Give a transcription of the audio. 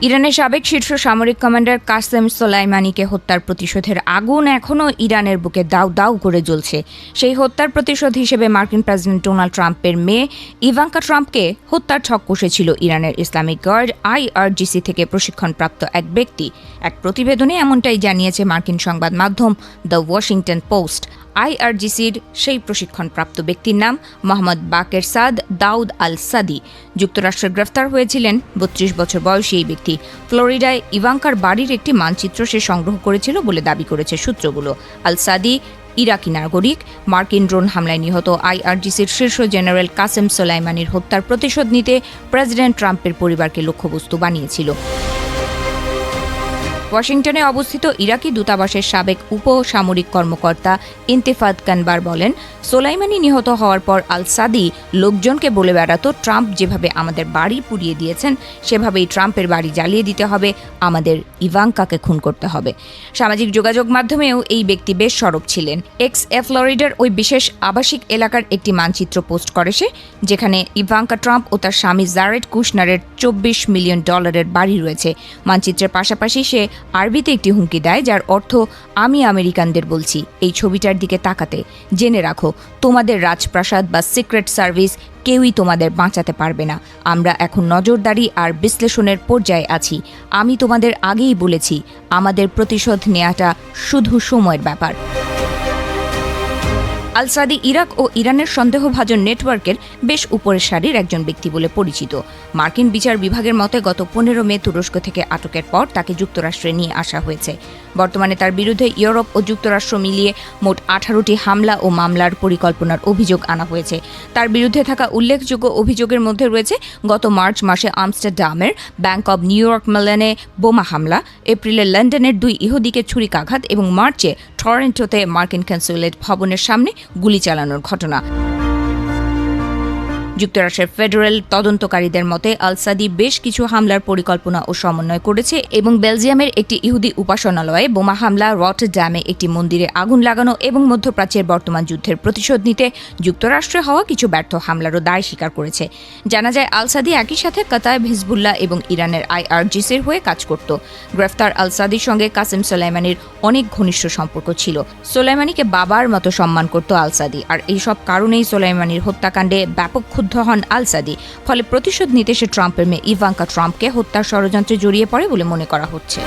ইরানের সাবেক শীর্ষ সামরিক কমান্ডার কাসেম সোলাইমানিকে হত্যার প্রতিশোধের আগুন এখনও ইরানের বুকে দাউ দাউ করে জ্বলছে। সেই হত্যার প্রতিশোধ হিসেবে মার্কিন প্রেসিডেন্ট ডোনাল্ড ট্রাম্পের মেয়ে ইভাঙ্কা ট্রাম্পকে হত্যার ছক কষেছিল ইরানের ইসলামিক গার্ড IRGC থেকে প্রশিক্ষণপ্রাপ্ত এক ব্যক্তি। এক প্রতিবেদনে এমনটাই জানিয়েছে মার্কিন সংবাদ মাধ্যম দ্য ওয়াশিংটন পোস্ট। IRGCর সেই প্রশিক্ষণপ্রাপ্ত ব্যক্তির নাম মোহাম্মদ বাকের সাদ দাউদ আল সাদি। যুক্তরাষ্ট্রে গ্রেফতার হয়েছিলেন 32 বছর বয়সী এই ব্যক্তি। ফ্লোরিডায় ইভাঙ্কার বাড়ির একটি মানচিত্র সে সংগ্রহ করেছিল বলে দাবি করেছে সূত্রগুলো। আল সাদি ইরাকি নাগরিক। মার্কিন ড্রোন হামলায় নিহত IRGCর শীর্ষ জেনারেল কাসেম সোলাইমানির হত্যার প্রতিশোধ নিতে প্রেসিডেন্ট ট্রাম্পের পরিবারকে লক্ষ্যবস্তু বানিয়েছিল। ওয়াশিংটনে অবস্থিত ইরাকি দূতাবাসের সাবেক উপসামরিক কর্মকর্তা ইন্তেফাদ কানবার বলেন, সোলাইমানি নিহত হওয়ার পর আল সাদি লোকজনকে বলে বেড়াতো, ট্রাম্প যেভাবে আমাদের বাড়ি পুড়িয়ে দিয়েছেন সেভাবেই ট্রাম্পের বাড়ি জ্বালিয়ে দিতে হবে, আমাদের ইভাঙ্কাকে খুন করতে হবে। সামাজিক যোগাযোগ মাধ্যমেও এই ব্যক্তি বেশ সরব ছিলেন। ফ্লোরিডার ওই বিশেষ আবাসিক এলাকার একটি মানচিত্র পোস্ট করে সে, যেখানে ইভাঙ্কা ট্রাম্প ও তার স্বামী জারেড কুশনারের $24 মিলিয়ন বাড়ি রয়েছে। মানচিত্রের পাশাপাশি সে আরবিতে একটি হুমকি দেয়, যার অর্থ আমি আমেরিকানদের বলছি এই ছবিটার দিকে তাকাতে, জেনে রাখো তোমাদের রাজপ্রাসাদ বা সিক্রেট সার্ভিস কেউই তোমাদের বাঁচাতে পারবে না। আমরা এখন নজরদারি আর বিশ্লেষণের পর্যায়ে আছি। আমি তোমাদের আগেই বলেছি আমাদের প্রতিশোধ নেওয়াটা শুধু সময়ের ব্যাপার। আল সাদি ইরাক ও ইরানের সন্দেহভাজন নেটওয়ার্কের বেশ উপরের সারির একজন ব্যক্তি বলে পরিচিত। মার্কিন বিচার বিভাগের মতে গত 15 মে তুরস্ক থেকে আটকের পর তাকে যুক্তরাষ্ট্রে নিয়ে আসা হয়েছে। বর্তমানে তার বিরুদ্ধে ইউরোপ ও যুক্তরাষ্ট্র মিলিয়ে মোট 18টি হামলা ও মামলার পরিকল্পনার অভিযোগ আনা হয়েছে। তার বিরুদ্ধে থাকা উল্লেখযোগ্য অভিযোগের মধ্যে রয়েছে গত মার্চ মাসে আমস্টারডামের ব্যাংক অব নিউ ইয়র্ক মেলনে বোমা হামলা, এপ্রিলে লন্ডনের 2 ইহুদিকে ছুরিকাঘাত এবং মার্চে টরন্টোতে মার্কিন কনস্যুলেট ভবনের সামনে গুলি চালানোর ঘটনা। যুক্তরাষ্ট্রের ফেডারেল তদন্তকারীদের মতে আল সাদি বেশ কিছু হামলার পরিকল্পনা ও সমন্বয় করেছে এবং বেলজিয়ামের একটি ইহুদি উপাসনালয়ে বোমা হামলা, রটারড্যামে একটি মন্দিরে আগুন লাগানো এবং মধ্যপ্রাচ্যের বর্তমান যুদ্ধের প্রতিশোধ নিতে যুক্তরাষ্ট্রে হওয়া কিছু ব্যর্থ হামলারও দায় স্বীকার করেছে। জানা যায় আল সাদি একই সাথে কাতার, হিজবুল্লাহ এবং ইরানের IRGCর হয়ে কাজ করত। গ্রেফতার আল সাদির সঙ্গে কাসেম সোলাইমানির অনেক ঘনিষ্ঠ সম্পর্ক ছিল। সোলাইমানিকে বাবার মতো সম্মান করত আল সাদি, আর এইসব কারণেই সোলাইমানির হত্যাকাণ্ডে ব্যাপক ক্ষুব্ধ হন আল সাদি। ফলে প্রতিশোধ নিতে সে ট্রাম্পের মেয়ে ইভাঙ্কা ট্রাম্পকে হত্যার ষড়যন্ত্রে জড়িয়ে পড়ে বলে মনে করা হচ্ছে।